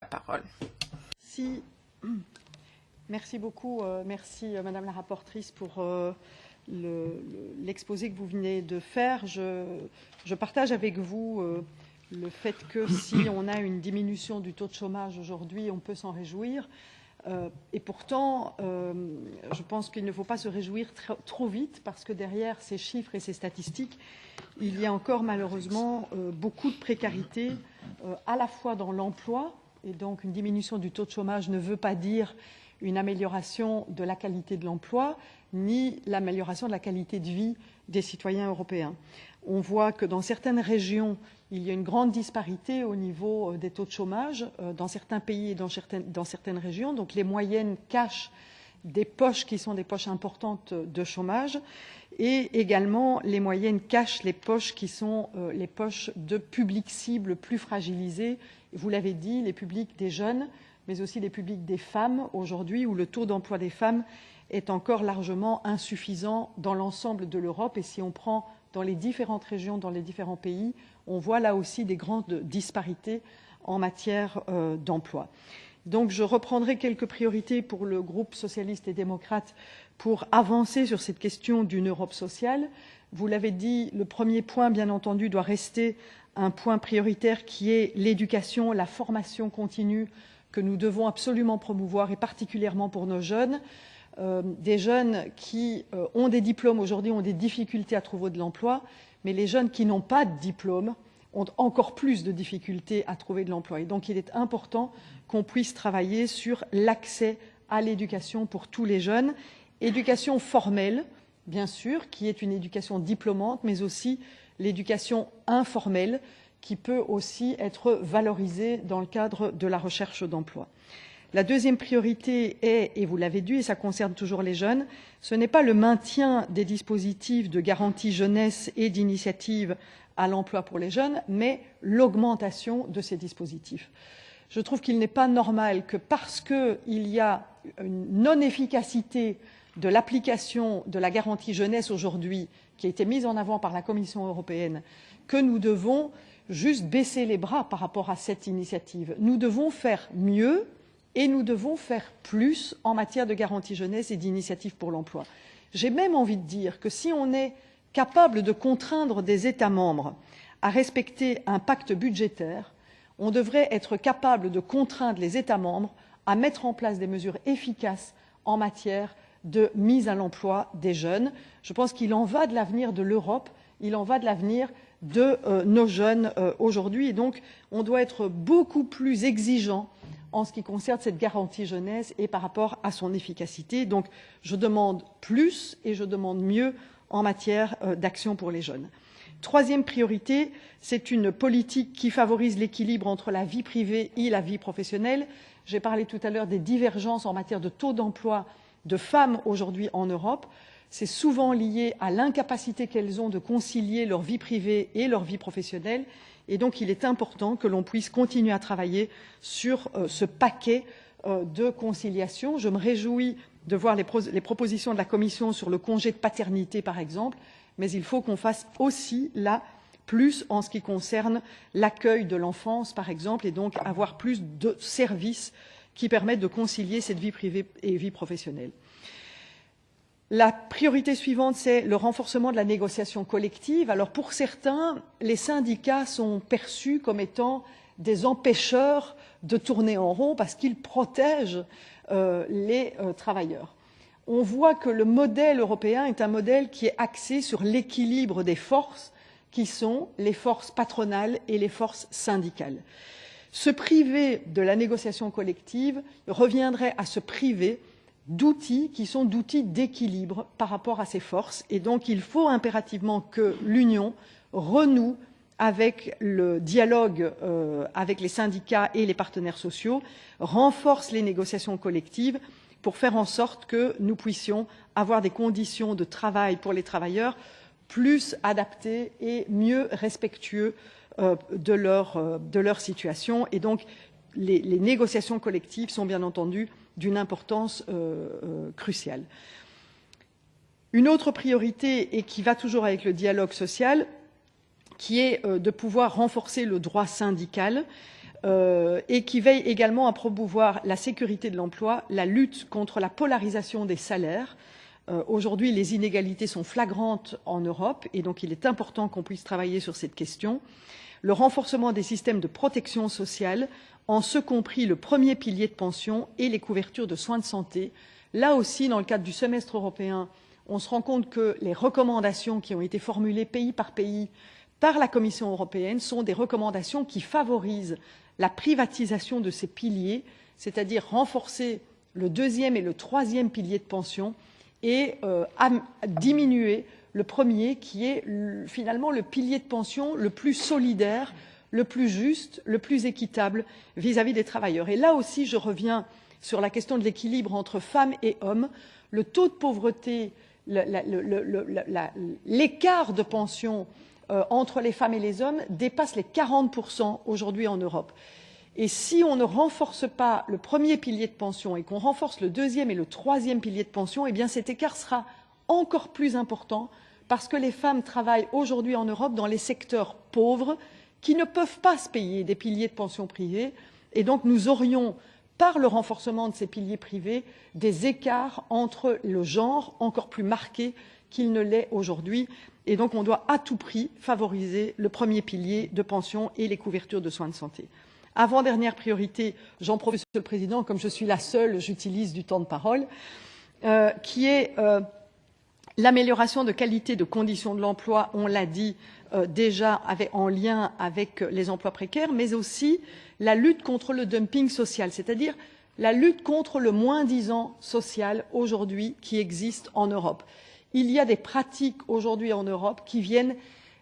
parole. Merci beaucoup. Merci, Madame la rapporteure, pour l'exposé que vous venez de faire. Je partage avec vous le fait que si on a une diminution du taux de chômage aujourd'hui, on peut s'en réjouir. Et pourtant, je pense qu'il ne faut pas se réjouir trop vite parce que derrière ces chiffres et ces statistiques, il y a encore malheureusement beaucoup de précarité à la fois dans l'emploi, et donc une diminution du taux de chômage ne veut pas dire une amélioration de la qualité de l'emploi, ni l'amélioration de la qualité de vie des citoyens européens. On voit que dans certaines régions, il y a une grande disparité au niveau des taux de chômage dans certains pays et dans certaines régions. Donc les moyennes cachent des poches qui sont des poches importantes de chômage et également les moyennes cachent les poches qui sont les poches de publics cibles plus fragilisés. Vous l'avez dit, les publics des jeunes, mais aussi les publics des femmes aujourd'hui où le taux d'emploi des femmes est encore largement insuffisant dans l'ensemble de l'Europe. Et si on prend dans les différentes régions, dans les différents pays, on voit là aussi des grandes disparités en matière d'emploi. Donc je reprendrai quelques priorités pour le groupe socialiste et démocrate pour avancer sur cette question d'une Europe sociale. Vous l'avez dit, le premier point, bien entendu, doit rester un point prioritaire qui est l'éducation, la formation continue que nous devons absolument promouvoir, et particulièrement pour nos jeunes. Des jeunes qui ont des diplômes aujourd'hui ont des difficultés à trouver de l'emploi, mais les jeunes qui n'ont pas de diplôme ont encore plus de difficultés à trouver de l'emploi. Et donc il est important qu'on puisse travailler sur l'accès à l'éducation pour tous les jeunes. Éducation formelle, bien sûr, qui est une éducation diplômante, mais aussi l'éducation informelle, qui peut aussi être valorisée dans le cadre de la recherche d'emploi. La deuxième priorité est, et vous l'avez dit, et ça concerne toujours les jeunes, ce n'est pas le maintien des dispositifs de garantie jeunesse et d'initiative à l'emploi pour les jeunes, mais l'augmentation de ces dispositifs. Je trouve qu'il n'est pas normal que parce qu'il y a une non-efficacité de l'application de la garantie jeunesse aujourd'hui, qui a été mise en avant par la Commission européenne, que nous devons juste baisser les bras par rapport à cette initiative. Nous devons faire mieux et nous devons faire plus en matière de garantie jeunesse et d'initiative pour l'emploi. J'ai même envie de dire que si on est capable de contraindre des États membres à respecter un pacte budgétaire, on devrait être capable de contraindre les États membres à mettre en place des mesures efficaces en matière de mise à l'emploi des jeunes. Je pense qu'il en va de l'avenir de l'Europe, il en va de l'avenir de nos jeunes aujourd'hui. Et donc, on doit être beaucoup plus exigeant en ce qui concerne cette garantie jeunesse et par rapport à son efficacité. Donc, je demande plus et je demande mieux en matière d'action pour les jeunes. Troisième priorité, c'est une politique qui favorise l'équilibre entre la vie privée et la vie professionnelle. J'ai parlé tout à l'heure des divergences en matière de taux d'emploi de femmes aujourd'hui en Europe. C'est souvent lié à l'incapacité qu'elles ont de concilier leur vie privée et leur vie professionnelle. Et donc, il est important que l'on puisse continuer à travailler sur ce paquet de conciliation. Je me réjouis de voir les propositions de la Commission sur le congé de paternité, par exemple, mais il faut qu'on fasse aussi là plus en ce qui concerne l'accueil de l'enfance, par exemple, et donc avoir plus de services qui permettent de concilier cette vie privée et vie professionnelle. La priorité suivante, c'est le renforcement de la négociation collective. Alors pour certains, les syndicats sont perçus comme étant des empêcheurs de tourner en rond parce qu'ils protègent les travailleurs. On voit que le modèle européen est un modèle qui est axé sur l'équilibre des forces qui sont les forces patronales et les forces syndicales. Se priver de la négociation collective reviendrait à se priver d'outils qui sont d'outils d'équilibre par rapport à ces forces. Et donc, il faut impérativement que l'Union renoue avec le dialogue avec les syndicats et les partenaires sociaux, renforce les négociations collectives pour faire en sorte que nous puissions avoir des conditions de travail pour les travailleurs plus adaptées et mieux respectueux de leur situation. Et donc, les négociations collectives sont bien entendu d'une importance cruciale. Une autre priorité, et qui va toujours avec le dialogue social, qui est de pouvoir renforcer le droit syndical. et qui veille également à promouvoir la sécurité de l'emploi, la lutte contre la polarisation des salaires. Aujourd'hui, les inégalités sont flagrantes en Europe et donc il est important qu'on puisse travailler sur cette question. Le renforcement des systèmes de protection sociale, en ce compris le premier pilier de pension et les couvertures de soins de santé. Là aussi, dans le cadre du semestre européen, on se rend compte que les recommandations qui ont été formulées pays par pays par la Commission européenne sont des recommandations qui favorisent la privatisation de ces piliers, c'est-à-dire renforcer le deuxième et le troisième pilier de pension et diminuer le premier qui est finalement le pilier de pension le plus solidaire, le plus juste, le plus équitable vis-à-vis des travailleurs. Et là aussi, je reviens sur la question de l'équilibre entre femmes et hommes. Le taux de pauvreté, l'écart de pension entre les femmes et les hommes dépasse les 40% aujourd'hui en Europe. Et si on ne renforce pas le premier pilier de pension et qu'on renforce le deuxième et le troisième pilier de pension, eh bien cet écart sera encore plus important parce que les femmes travaillent aujourd'hui en Europe dans les secteurs pauvres qui ne peuvent pas se payer des piliers de pension privés. Et donc nous aurions, par le renforcement de ces piliers privés, des écarts entre le genre encore plus marqués qu'il ne l'est aujourd'hui. Et donc on doit à tout prix favoriser le premier pilier de pension et les couvertures de soins de santé. Avant-dernière priorité, j'en profite, Monsieur le Président, comme je suis la seule, j'utilise du temps de parole, qui est l'amélioration de qualité de conditions de l'emploi, on l'a dit déjà en lien avec les emplois précaires, mais aussi la lutte contre le dumping social, c'est-à-dire la lutte contre le moins-disant social aujourd'hui qui existe en Europe. Il y a des pratiques aujourd'hui en Europe qui viennent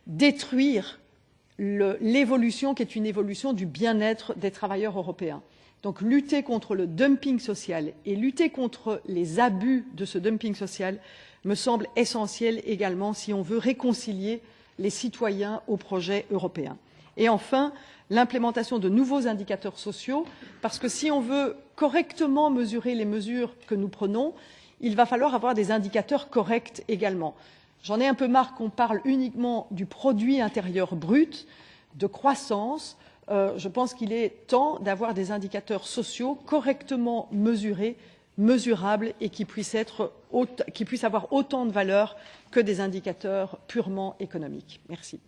détruire l'évolution qui est une évolution du bien-être des travailleurs européens. Donc lutter contre le dumping social et lutter contre les abus de ce dumping social me semble essentiel également si on veut réconcilier les citoyens au projet européen. Et enfin, l'implémentation de nouveaux indicateurs sociaux, parce que si on veut correctement mesurer les mesures que nous prenons, il va falloir avoir des indicateurs corrects également. J'en ai un peu marre qu'on parle uniquement du produit intérieur brut, de croissance. Je pense qu'il est temps d'avoir des indicateurs sociaux correctement mesurés, mesurables et qui puissent avoir autant de valeur que des indicateurs purement économiques. Merci.